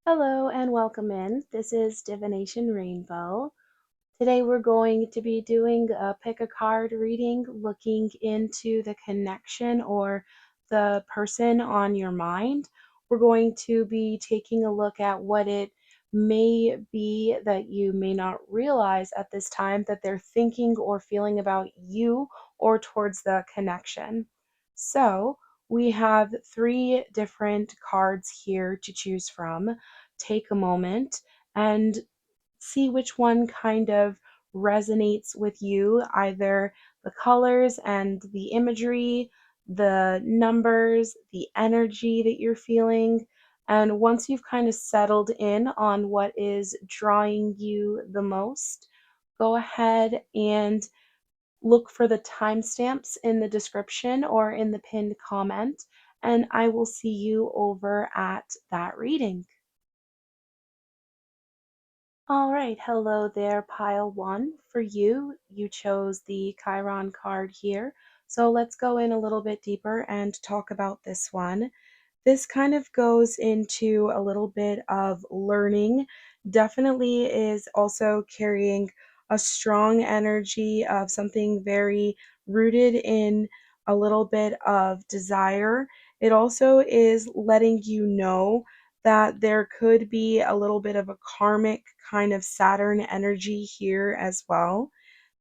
Hello and welcome in. This is Divination Rainbow. Today we're going to be doing a pick a card reading, looking into the connection or the person on your mind. We're going to be taking a look at what it may be that you may not realize at this time that they're thinking or feeling about you or towards the connection. So, we have three different cards here to choose from. Take a moment and see which one kind of resonates with you, either the colors and the imagery, the numbers, the energy that you're feeling. And once you've kind of settled in on what is drawing you the most, go ahead and look for the timestamps in the description or in the pinned comment, and I will see you over at that reading. All right, hello there, pile one. For you, you chose the Chiron card here. So let's go in a little bit deeper and talk about this one. This kind of goes into a little bit of learning. Definitely is also carrying a strong energy of something very rooted in a little bit of desire. It also is letting you know that there could be a little bit of a karmic kind of Saturn energy here as well.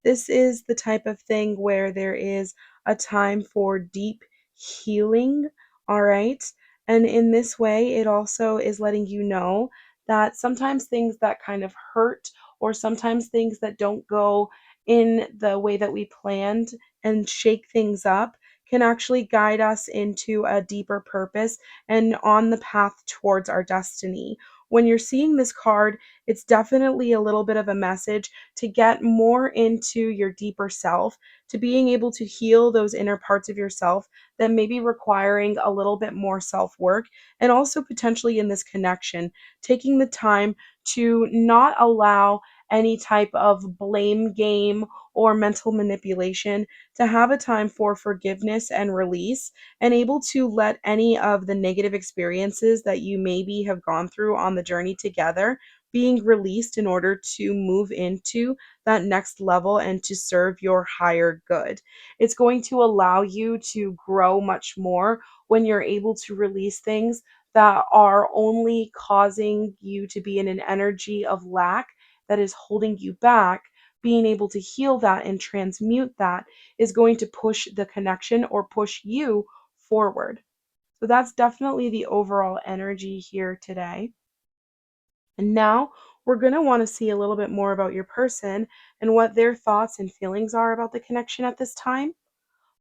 This is the type of thing where there is a time for deep healing, all right? And in this way, it also is letting you know that sometimes things that kind of hurt or sometimes things that don't go in the way that we planned and shake things up can actually guide us into a deeper purpose and on the path towards our destiny. When you're seeing this card, it's definitely a little bit of a message to get more into your deeper self, to being able to heal those inner parts of yourself that may be requiring a little bit more self work, and also potentially in this connection, taking the time to not allow any type of blame game or mental manipulation, to have a time for forgiveness and release, and able to let any of the negative experiences that you maybe have gone through on the journey together being released in order to move into that next level and to serve your higher good. It's going to allow you to grow much more when you're able to release things that are only causing you to be in an energy of lack that is holding you back. Being able to heal that and transmute that is going to push the connection or push you forward. So that's definitely the overall energy here today. And now we're going to want to see a little bit more about your person and what their thoughts and feelings are about the connection at this time.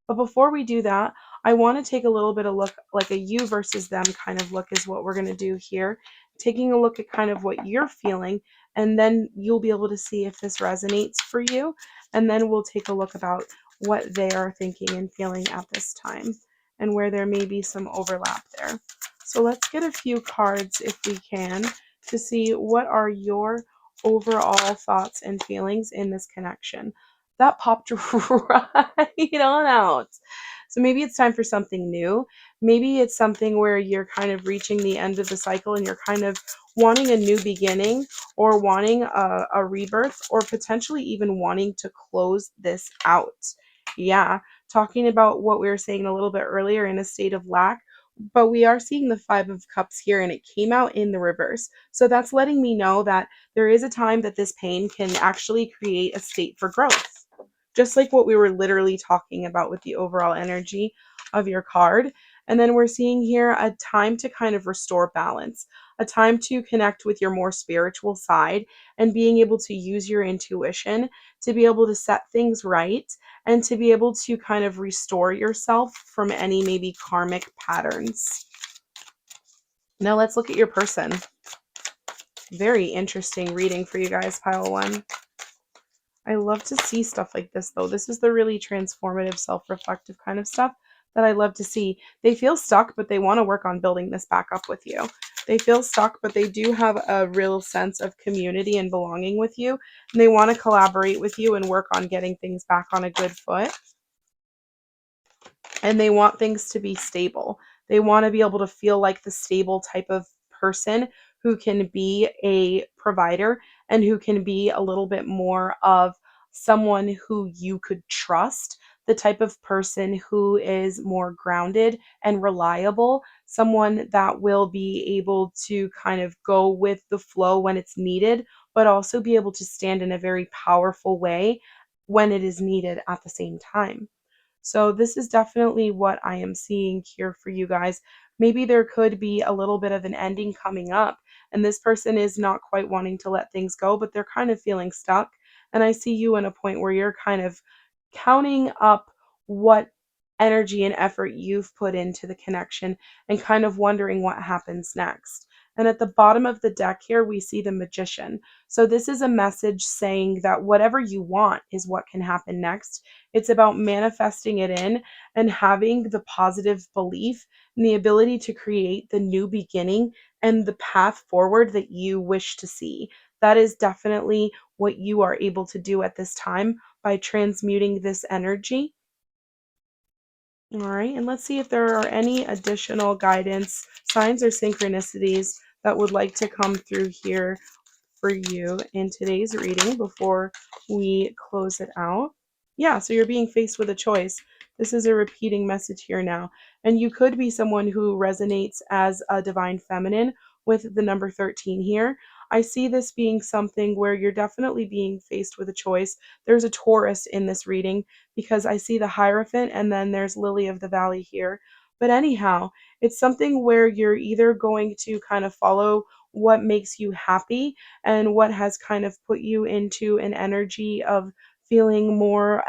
But before we do that, I want to take a little bit of look, like a you versus them kind of look is what we're going to do here. Taking a look at kind of what you're feeling, and then you'll be able to see if this resonates for you. And then we'll take a look about what they are thinking and feeling at this time and where there may be some overlap there. So let's get a few cards if we can to see what are your overall thoughts and feelings in this connection. That popped right on out. So maybe it's time for something new. Maybe it's something where you're kind of reaching the end of the cycle and you're kind of wanting a new beginning or wanting a rebirth or potentially even wanting to close this out. Yeah, talking about what we were saying a little bit earlier in a state of lack, but we are seeing the Five of Cups here and it came out in the reverse. So that's letting me know that there is a time that this pain can actually create a state for growth. Just like what we were literally talking about with the overall energy of your card. And then we're seeing here a time to kind of restore balance, a time to connect with your more spiritual side and being able to use your intuition to be able to set things right and to be able to kind of restore yourself from any maybe karmic patterns. Now let's look at your person. Very interesting reading for you guys, pile one. I love to see stuff like this, though. This is the really transformative, self-reflective kind of stuff that I love to see. They feel stuck, but they want to work on building this back up with you. They feel stuck, but they do have a real sense of community and belonging with you, and they want to collaborate with you and work on getting things back on a good foot. And they want things to be stable. They want to be able to feel like the stable type of person who can be a provider and who can be a little bit more of someone who you could trust, the type of person who is more grounded and reliable, someone that will be able to kind of go with the flow when it's needed, but also be able to stand in a very powerful way when it is needed at the same time. So this is definitely what I am seeing here for you guys. Maybe there could be a little bit of an ending coming up, and this person is not quite wanting to let things go, but they're kind of feeling stuck. And I see you in a point where you're kind of counting up what energy and effort you've put into the connection and kind of wondering what happens next. And at the bottom of the deck here, we see the magician. So this is a message saying that whatever you want is what can happen next. It's about manifesting it in and having the positive belief and the ability to create the new beginning and the path forward that you wish to see. That is definitely what you are able to do at this time by transmuting this energy. All right, and let's see if there are any additional guidance, signs, or synchronicities that would like to come through here for you in today's reading before we close it out. Yeah, so you're being faced with a choice. This is a repeating message here now. And you could be someone who resonates as a divine feminine with the number 13 here. I see this being something where you're definitely being faced with a choice. There's a Taurus in this reading because I see the Hierophant and then there's Lily of the Valley here. But anyhow, it's something where you're either going to kind of follow what makes you happy and what has kind of put you into an energy of feeling more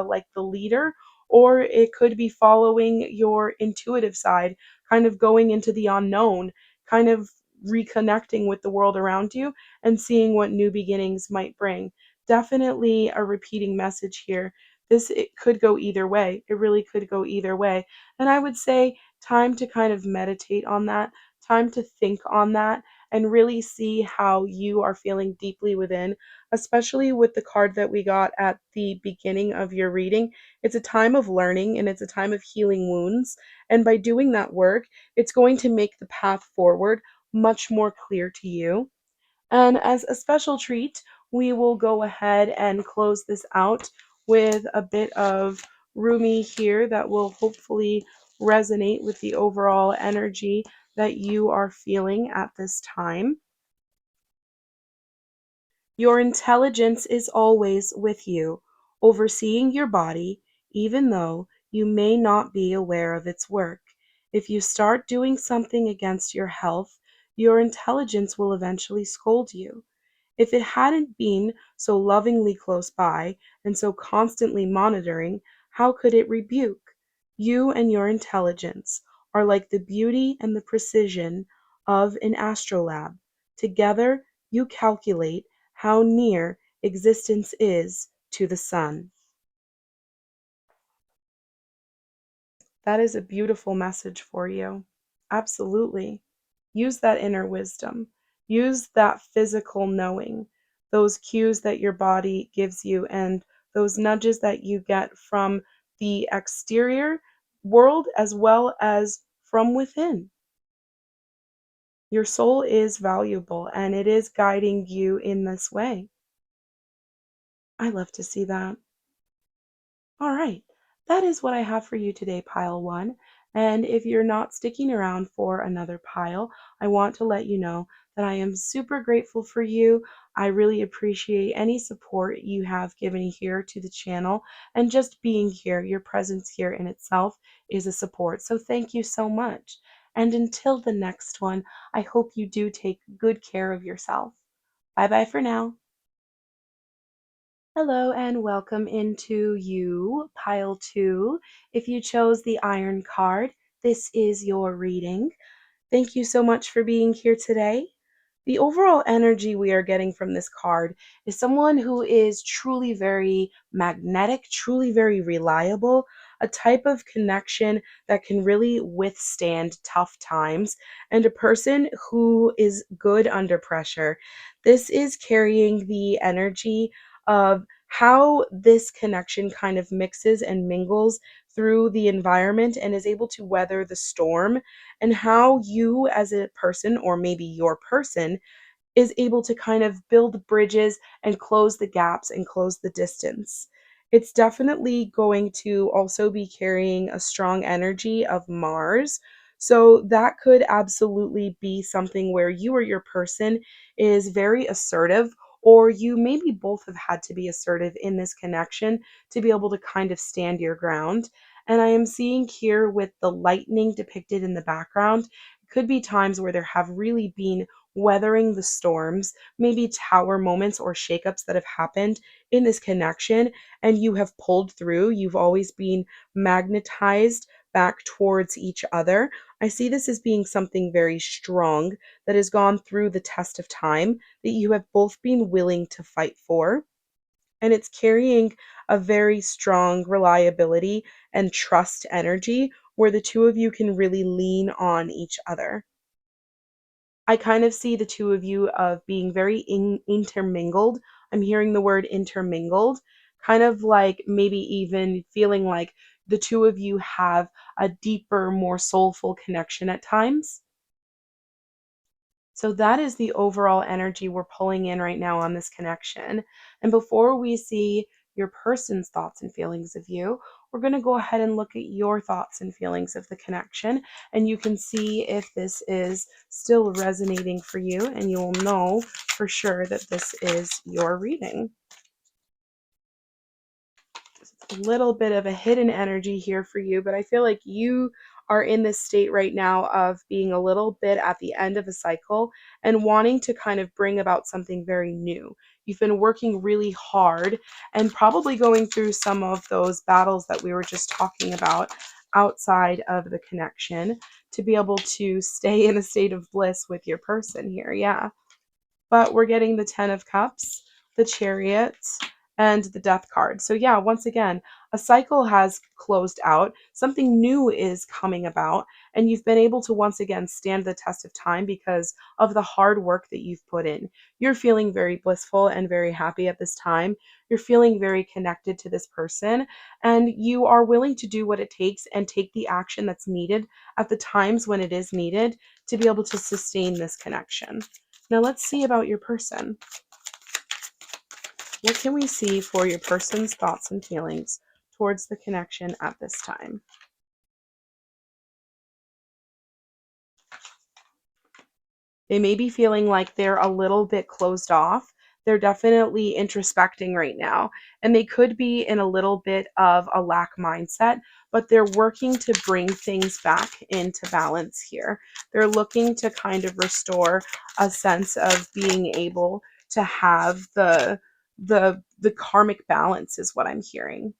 like the leader, or it could be following your intuitive side, kind of going into the unknown, kind of reconnecting with the world around you and seeing what new beginnings might bring. Definitely a repeating message here. This it could go either way. It really could go either way. And I would say time to kind of meditate on that, time to think on that and really see how you are feeling deeply within, especially with the card that we got at the beginning of your reading. It's a time of learning and it's a time of healing wounds. And by doing that work, it's going to make the path forward much more clear to you. And as a special treat, we will go ahead and close this out with a bit of Rumi here that will hopefully resonate with the overall energy that you are feeling at this time. Your intelligence is always with you, overseeing your body, even though you may not be aware of its work. If you start doing something against your health, your intelligence will eventually scold you. If it hadn't been so lovingly close by and so constantly monitoring, how could it rebuke? You and your intelligence are like the beauty and the precision of an astrolabe. Together, you calculate how near existence is to the sun. That is a beautiful message for you. Absolutely. Use that inner wisdom. Use that physical knowing, those cues that your body gives you, and those nudges that you get from the exterior world as well as from within. Your soul is valuable and it is guiding you in this way. I love to see that. All right, that is what I have for you today, pile one. And if you're not sticking around for another pile, I want to let you know that I am super grateful for you. I really appreciate any support you have given here to the channel, and just being here, your presence here in itself is a support. So thank you so much. And until the next one, I hope you do take good care of yourself. Bye bye for now. Hello and welcome into you, pile two. If you chose the iron card, this is your reading. Thank you so much for being here today. The overall energy we are getting from this card is someone who is truly very magnetic, truly very reliable, a type of connection that can really withstand tough times, and a person who is good under pressure. This is carrying the energy of how this connection kind of mixes and mingles through the environment and is able to weather the storm, and how you as a person, or maybe your person, is able to kind of build bridges and close the gaps and close the distance. It's definitely going to also be carrying a strong energy of Mars. So that could absolutely be something where you or your person is very assertive, or you maybe both have had to be assertive in this connection to be able to kind of stand your ground. And I am seeing here with the lightning depicted in the background, could be times where there have really been weathering the storms, maybe tower moments or shakeups that have happened in this connection, and you have pulled through. You've always been magnetized back towards each other. I see this as being something very strong that has gone through the test of time that you have both been willing to fight for. And it's carrying a very strong reliability and trust energy where the two of you can really lean on each other. I kind of see the two of you of being very intermingled. I'm hearing the word intermingled, kind of like maybe even feeling like the two of you have a deeper, more soulful connection at times. So that is the overall energy we're pulling in right now on this connection. And before we see your person's thoughts and feelings of you, we're going to go ahead and look at your thoughts and feelings of the connection. And you can see if this is still resonating for you, and you will know for sure that this is your reading. A little bit of a hidden energy here for you, but I feel like you are in this state right now of being a little bit at the end of a cycle and wanting to kind of bring about something very new. You've been working really hard and probably going through some of those battles that we were just talking about outside of the connection to be able to stay in a state of bliss with your person here. Yeah. But we're getting the 10 of Cups, the Chariot, and the Death card. So yeah, once again, a cycle has closed out. Something new is coming about, and you've been able to once again stand the test of time because of the hard work that you've put in. You're feeling very blissful and very happy at this time. You're feeling very connected to this person, and you are willing to do what it takes and take the action that's needed at the times when it is needed to be able to sustain this connection. Now let's see about your person. What can we see for your person's thoughts and feelings towards the connection at this time? They may be feeling like they're a little bit closed off. They're definitely introspecting right now, and they could be in a little bit of a lack mindset, but they're working to bring things back into balance here. They're looking to kind of restore a sense of being able to have the karmic balance is what I'm hearing.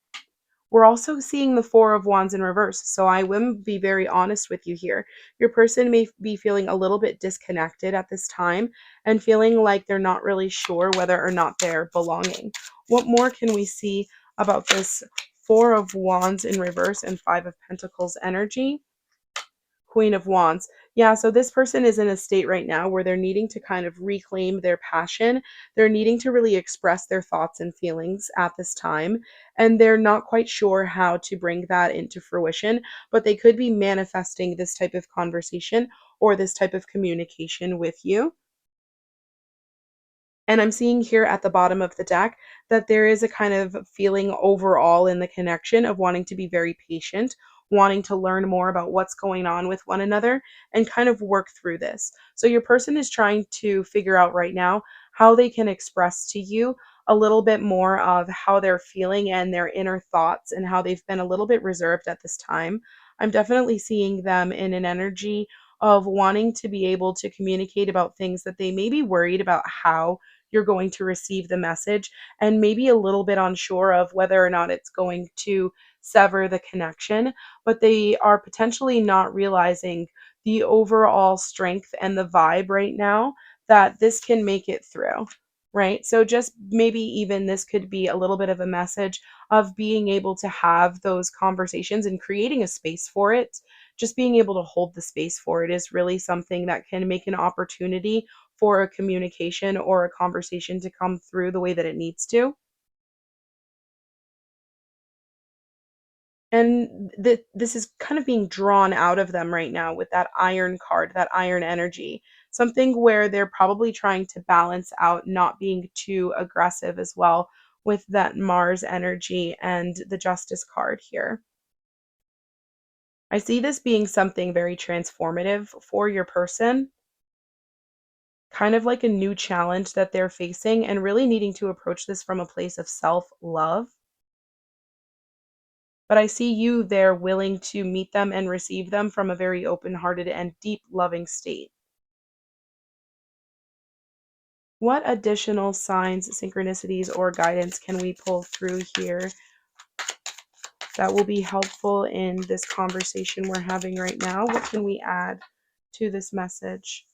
We're also seeing the Four of Wands in reverse. So I will be very honest with you here. Your person may be feeling a little bit disconnected at this time and feeling like they're not really sure whether or not they're belonging. What more can we see about this Four of Wands in reverse and Five of Pentacles energy? Queen of Wands. Yeah, so this person is in a state right now where they're needing to kind of reclaim their passion. They're needing to really express their thoughts and feelings at this time, and they're not quite sure how to bring that into fruition, but they could be manifesting this type of conversation or this type of communication with you. And I'm seeing here at the bottom of the deck that there is a kind of feeling overall in the connection of wanting to be very patient, wanting to learn more about what's going on with one another and kind of work through this. So your person is trying to figure out right now how they can express to you a little bit more of how they're feeling and their inner thoughts and how they've been a little bit reserved at this time. I'm definitely seeing them in an energy of wanting to be able to communicate about things that they may be worried about how you're going to receive the message, and maybe a little bit unsure of whether or not it's going to sever the connection, but they are potentially not realizing the overall strength and the vibe right now that this can make it through. Right. So, just maybe even this could be a little bit of a message of being able to have those conversations and creating a space for it. Just being able to hold the space for it is really something that can make an opportunity for a communication or a conversation to come through the way that it needs to. And this is kind of being drawn out of them right now with that iron card, that iron energy. Something where they're probably trying to balance out not being too aggressive as well with that Mars energy and the Justice card here. I see this being something very transformative for your person, kind of like a new challenge that they're facing and really needing to approach this from a place of self-love. But I see you there willing to meet them and receive them from a very open-hearted and deep loving state. What additional signs, synchronicities, or guidance can we pull through here that will be helpful in this conversation we're having right now? What can we add to this message?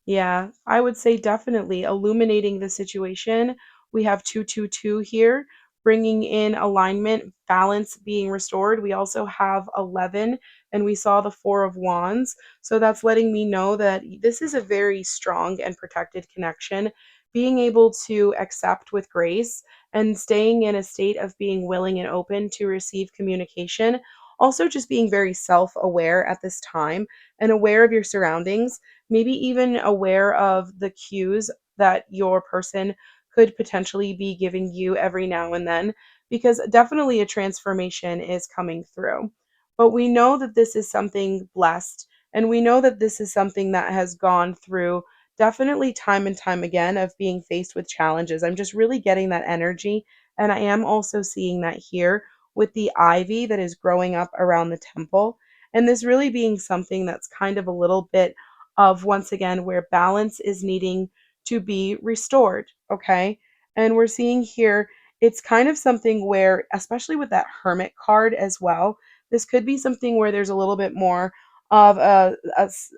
Yeah, I would say definitely illuminating the situation. We have 222 here, bringing in alignment, balance being restored. We also have 11, and we saw the Four of Wands. So that's letting me know that this is a very strong and protected connection. Being able to accept with grace and staying in a state of being willing and open to receive communication. Also, just being very self aware at this time and aware of your surroundings, maybe even aware of the cues that your person could potentially be giving you every now and then, because definitely a transformation is coming through. But we know that this is something blessed, and we know that this is something that has gone through definitely time and time again of being faced with challenges. I'm just really getting that energy, and I am also seeing that here with the ivy that is growing up around the temple. And this really being something that's kind of a little bit of once again where balance is needing to be restored, okay? And we're seeing here it's kind of something where, especially with that hermit card as well, this could be something where there's a little bit more of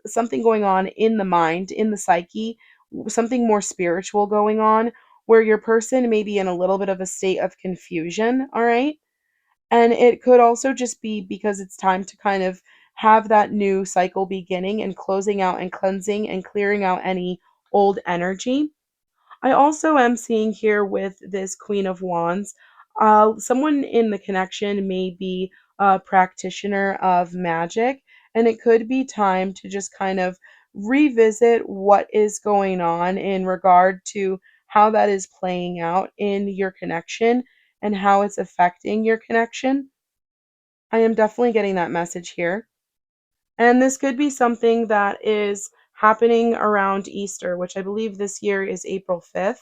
something going on in the mind, in the psyche, something more spiritual going on, where your person may be in a little bit of a state of confusion, all right? And it could also just be because it's time to kind of have that new cycle beginning and closing out and cleansing and clearing out any old energy. I also am seeing here with this Queen of Wands, someone in the connection may be a practitioner of magic, and it could be time to just kind of revisit what is going on in regard to how that is playing out in your connection and how it's affecting your connection. I am definitely getting that message here. And this could be something that is happening around Easter, which I believe this year is April 5th.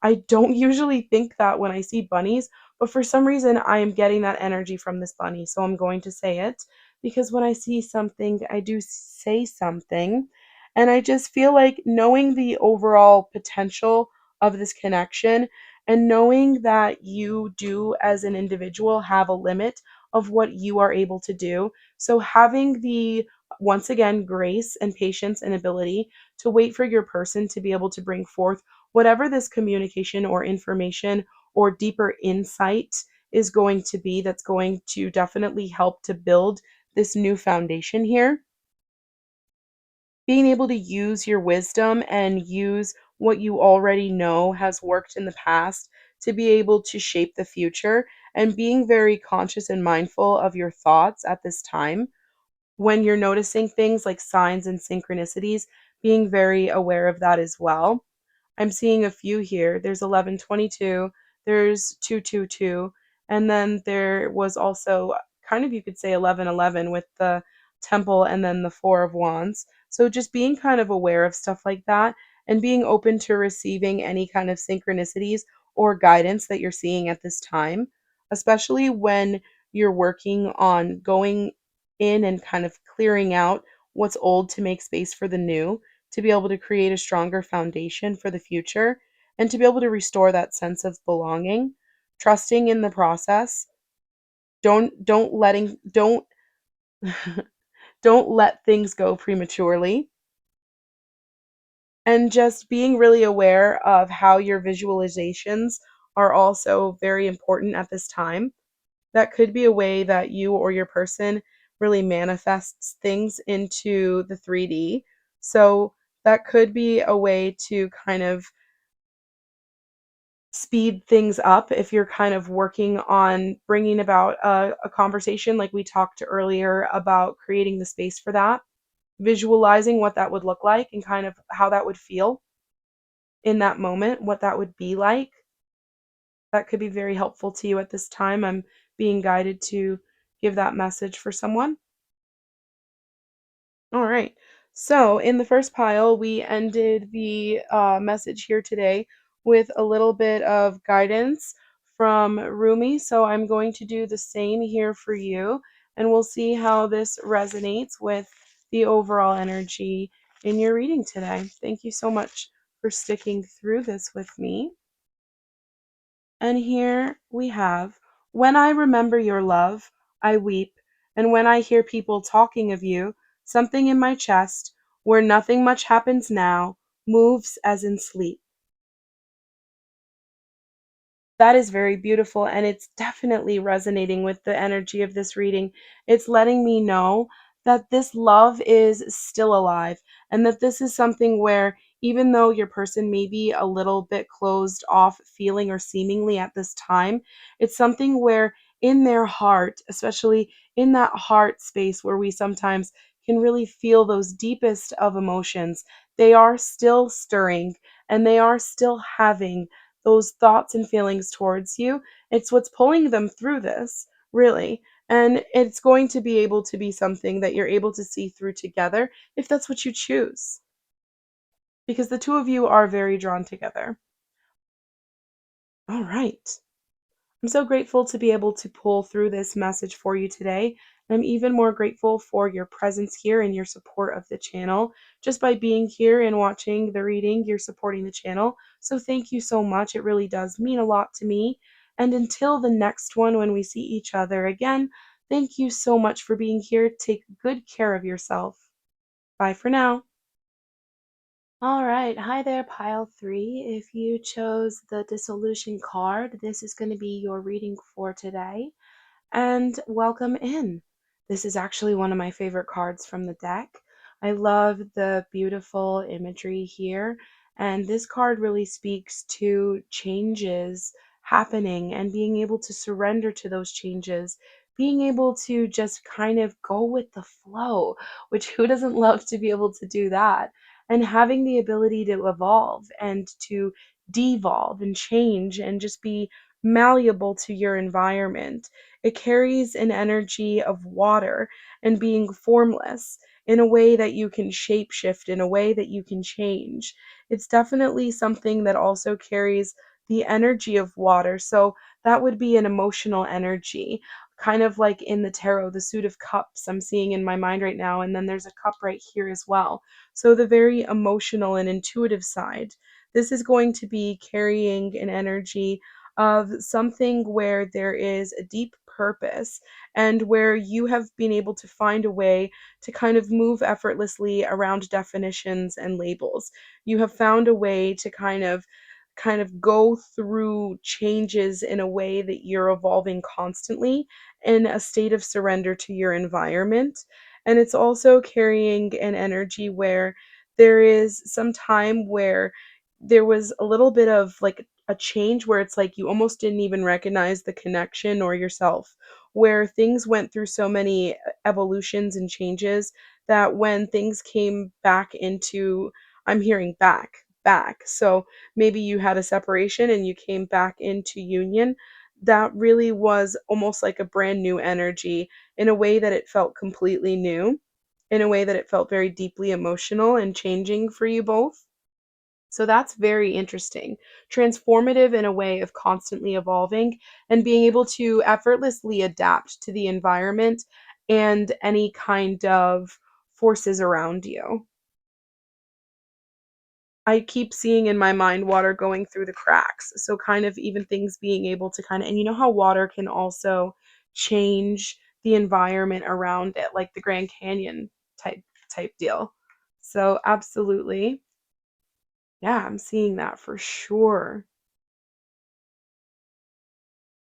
I don't usually think that when I see bunnies, but for some reason I am getting that energy from this bunny. So I'm going to say it because when I see something, I do say something. And I just feel like knowing the overall potential of this connection and knowing that you do as an individual have a limit of what you are able to do. So having the once again grace and patience and ability to wait for your person to be able to bring forth whatever this communication or information or deeper insight is going to be, that's going to definitely help to build this new foundation here. Being able to use your wisdom and use what you already know has worked in the past to be able to shape the future, and being very conscious and mindful of your thoughts at this time when you're noticing things like signs and synchronicities, being very aware of that as well. I'm seeing a few here. There's 1122, there's 222, and then there was also kind of, you could say, 1111 with the temple and then the Four of Wands. So just being kind of aware of stuff like that and being open to receiving any kind of synchronicities or guidance that you're seeing at this time, especially when you're working on going in and kind of clearing out what's old to make space for the new, to be able to create a stronger foundation for the future and to be able to restore that sense of belonging, trusting in the process. Don't don't let things go prematurely, and just being really aware of how your visualizations are also very important at this time. That could be a way that you or your person really manifests things into the 3D. So that could be a way to kind of speed things up if you're kind of working on bringing about a conversation, like we talked earlier about creating the space for that, visualizing what that would look like and kind of how that would feel in that moment, what that would be like. That could be very helpful to you at this time. I'm being guided to give that message for someone. All right. So, in the first pile, we ended the message here today with a little bit of guidance from Rumi. So, I'm going to do the same here for you, and we'll see how this resonates with the overall energy in your reading today. Thank you so much for sticking through this with me. And here we have, when I remember your love, I weep, and when I hear people talking of you, something in my chest, where nothing much happens now, moves as in sleep. That is very beautiful, and it's definitely resonating with the energy of this reading. It's letting me know that this love is still alive, and that this is something where, even though your person may be a little bit closed off, feeling or seemingly at this time, it's something where in their heart, especially in that heart space where we sometimes can really feel those deepest of emotions, they are still stirring and they are still having those thoughts and feelings towards you. It's what's pulling them through this, really. And it's going to be able to be something that you're able to see through together if that's what you choose, because the two of you are very drawn together. All right. I'm so grateful to be able to pull through this message for you today. I'm even more grateful for your presence here and your support of the channel. Just by being here and watching the reading, you're supporting the channel. So thank you so much. It really does mean a lot to me. And until the next one, when we see each other again, thank you so much for being here. Take good care of yourself. Bye for now. All right. Hi there, pile three. If you chose the dissolution card, this is going to be your reading for today. And welcome in. This is actually one of my favorite cards from the deck. I love the beautiful imagery here, and this card really speaks to changes happening and being able to surrender to those changes, being able to just kind of go with the flow, which who doesn't love to be able to do that? And having the ability to evolve and to devolve and change and just be malleable to your environment. It carries an energy of water and being formless in a way that you can shapeshift, in a way that you can change. It's definitely something that also carries the energy of water. So that would be an emotional energy, kind of like in the tarot, the suit of cups I'm seeing in my mind right now. And then there's a cup right here as well. So the very emotional and intuitive side. This is going to be carrying an energy of something where there is a deep purpose and where you have been able to find a way to kind of move effortlessly around definitions and labels. You have found a way to kind of go through changes in a way that you're evolving constantly in a state of surrender to your environment. And it's also carrying an energy where there is some time where there was a little bit of like a change where it's like you almost didn't even recognize the connection or yourself, where things went through so many evolutions and changes that when things came back into, I'm hearing back. So maybe you had a separation and you came back into union. That really was almost like a brand new energy in a way that it felt completely new, in a way that it felt very deeply emotional and changing for you both. So that's very interesting. Transformative in a way of constantly evolving and being able to effortlessly adapt to the environment and any kind of forces around you. I keep seeing in my mind water going through the cracks. So kind of even things being able to kind of, and you know how water can also change the environment around it, like the Grand Canyon type deal. So absolutely. Yeah, I'm seeing that for sure.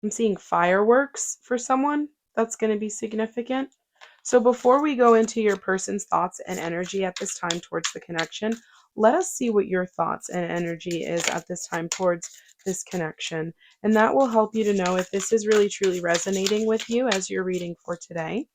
I'm seeing fireworks for someone. That's going to be significant. So before we go into your person's thoughts and energy at this time towards the connection, let us see what your thoughts and energy is at this time towards this connection. And that will help you to know if this is really truly resonating with you as you're reading for today.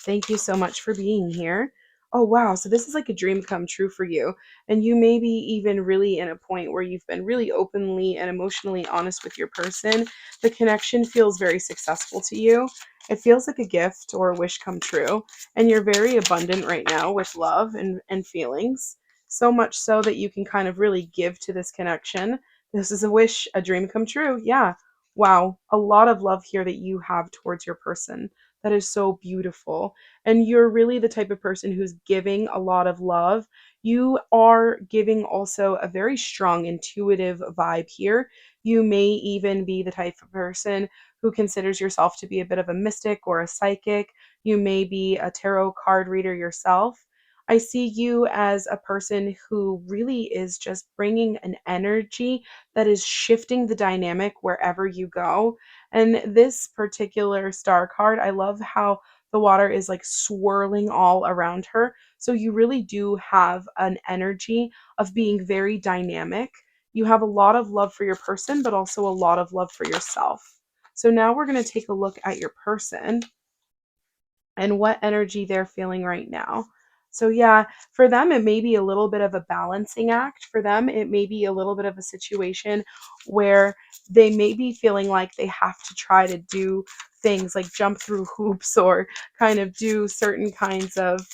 Thank you so much for being here. Oh, wow. So this is like a dream come true for you. And you may be even really in a point where you've been really openly and emotionally honest with your person. The connection feels very successful to you. It feels like a gift or a wish come true. And you're very abundant right now with love and feelings. So much so that you can kind of really give to this connection. This is a wish, a dream come true. Yeah. Wow. A lot of love here that you have towards your person. That is so beautiful. And you're really the type of person who's giving a lot of love. You are giving also a very strong intuitive vibe here. You may even be the type of person who considers yourself to be a bit of a mystic or a psychic. You may be a tarot card reader yourself. I see you as a person who really is just bringing an energy that is shifting the dynamic wherever you go. And this particular star card, I love how the water is like swirling all around her. So you really do have an energy of being very dynamic. You have a lot of love for your person, but also a lot of love for yourself. So now we're going to take a look at your person and what energy they're feeling right now. So, yeah, for them, it may be a little bit of a balancing act. For them, it may be a little bit of a situation where they may be feeling like they have to try to do things like jump through hoops or kind of do certain kinds of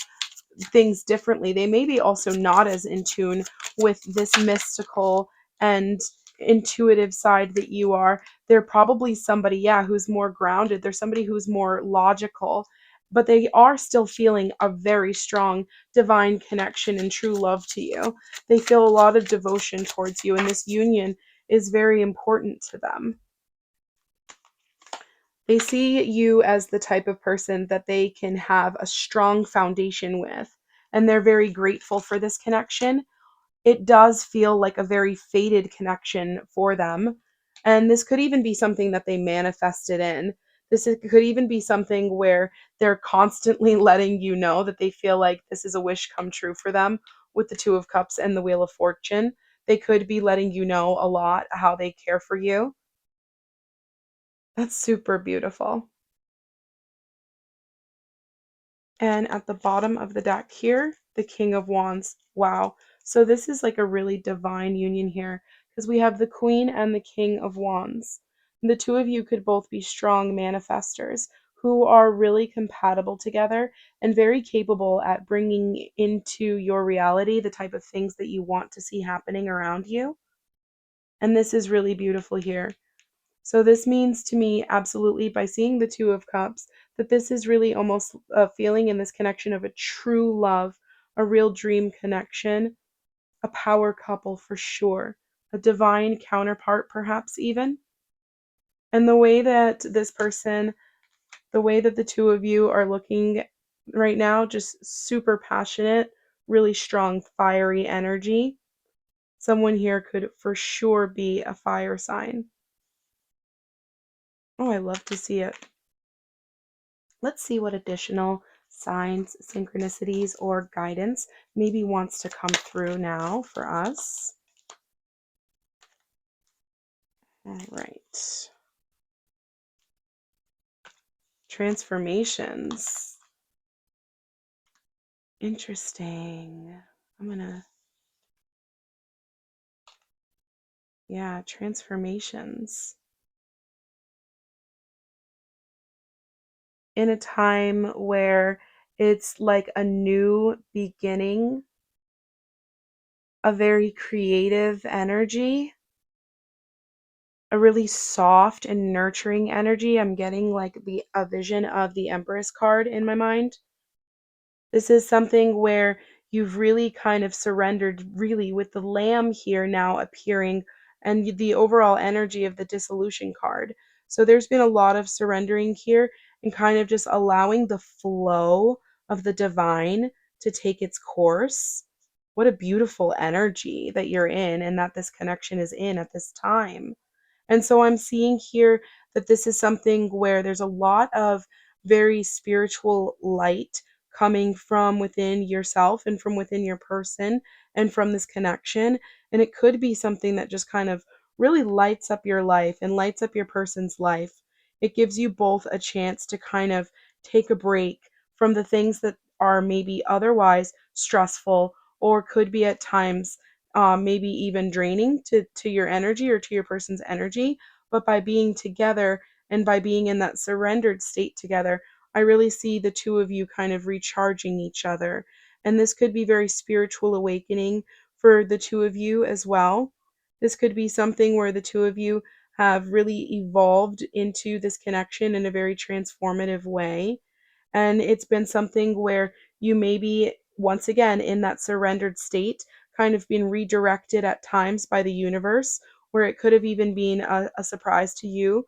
things differently. They may be also not as in tune with this mystical and intuitive side that you are. They're probably somebody, yeah, who's more grounded. They're somebody who's more logical, but they are still feeling a very strong divine connection and true love to you. They feel a lot of devotion towards you, and this union is very important to them. They see you as the type of person that they can have a strong foundation with, and they're very grateful for this connection. It does feel like a very fated connection for them, and this could even be something that they manifested in. Could even be something where they're constantly letting you know that they feel like this is a wish come true for them with the Two of Cups and the Wheel of Fortune. They could be letting you know a lot how they care for you. That's super beautiful. And at the bottom of the deck here, the King of Wands. Wow. So this is like a really divine union here because we have the Queen and the King of Wands. The two of you could both be strong manifestors who are really compatible together and very capable at bringing into your reality the type of things that you want to see happening around you. And this is really beautiful here. So this means to me, absolutely, by seeing the Two of Cups, that this is really almost a feeling in this connection of a true love, a real dream connection, a power couple for sure, a divine counterpart, perhaps even. And the way that the way that the two of you are looking right now, just super passionate, really strong, fiery energy. Someone here could for sure be a fire sign. Oh, I love to see it. Let's see what additional signs, synchronicities, or guidance maybe wants to come through now for us. All right. Transformations. Interesting. Yeah, transformations. In a time where it's like a new beginning, a very creative energy, a really soft and nurturing energy. I'm getting like a vision of the Empress card in my mind. This is something where you've really kind of surrendered, really, with the Lamb here now appearing and the overall energy of the Dissolution card. So there's been a lot of surrendering here and kind of just allowing the flow of the divine to take its course. What a beautiful energy that you're in and that this connection is in at this time. And so I'm seeing here that this is something where there's a lot of very spiritual light coming from within yourself and from within your person and from this connection. And it could be something that just kind of really lights up your life and lights up your person's life. It gives you both a chance to kind of take a break from the things that are maybe otherwise stressful or could be at times maybe even draining to your energy or to your person's energy. But by being together and by being in that surrendered state together, I really see the two of you kind of recharging each other. And this could be very spiritual awakening for the two of you as well. This could be something where the two of you have really evolved into this connection in a very transformative way. And it's been something where you maybe, once again, in that surrendered state, kind of been redirected at times by the universe, where it could have even been a surprise to you,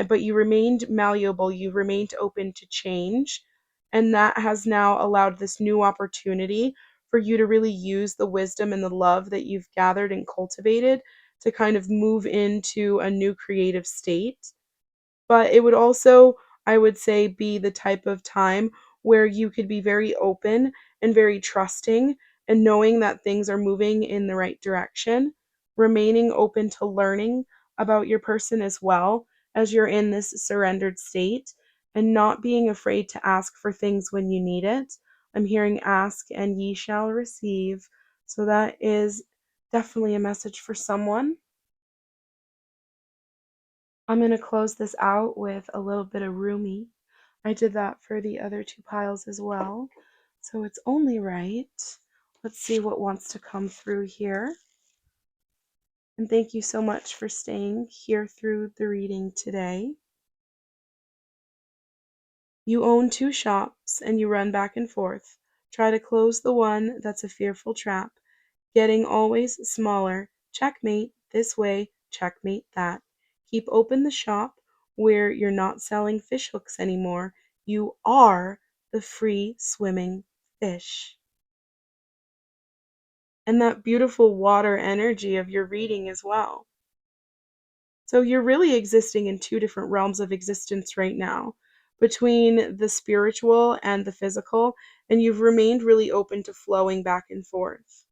but you remained malleable, you remained open to change. And that has now allowed this new opportunity for you to really use the wisdom and the love that you've gathered and cultivated to kind of move into a new creative state. But it would also, I would say, be the type of time where you could be very open and very trusting and knowing that things are moving in the right direction, remaining open to learning about your person as well as you're in this surrendered state, and not being afraid to ask for things when you need it. I'm hearing ask and ye shall receive. So that is definitely a message for someone. I'm going to close this out with a little bit of Rumi. I did that for the other two piles as well. So it's only right. Let's see what wants to come through here. And thank you so much for staying here through the reading today. You own two shops and you run back and forth. Try to close the one that's a fearful trap, getting always smaller. Checkmate this way, checkmate that. Keep open the shop where you're not selling fish hooks anymore. You are the free swimming fish. And that beautiful water energy of your reading as well. So you're really existing in two different realms of existence right now, between the spiritual and the physical, and you've remained really open to flowing back and forth.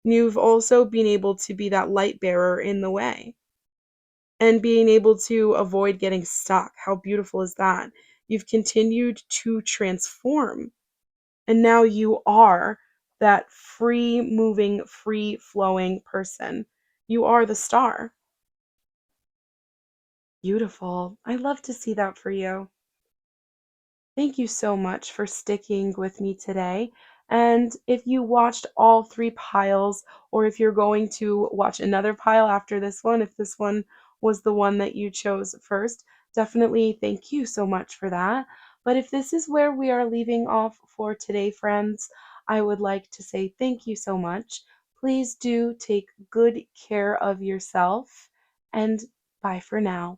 You've also been able to be that light bearer in the way and being able to avoid getting stuck. How beautiful is that? You've continued to transform, and now you are that free moving, free flowing person. You are the star. Beautiful. I love to see that for you. Thank you so much for sticking with me today. And if you watched all three piles, or if you're going to watch another pile after this one, if this one was the one that you chose first, definitely thank you so much for that. But if this is where we are leaving off for today, friends, I would like to say thank you so much. Please do take good care of yourself, and bye for now.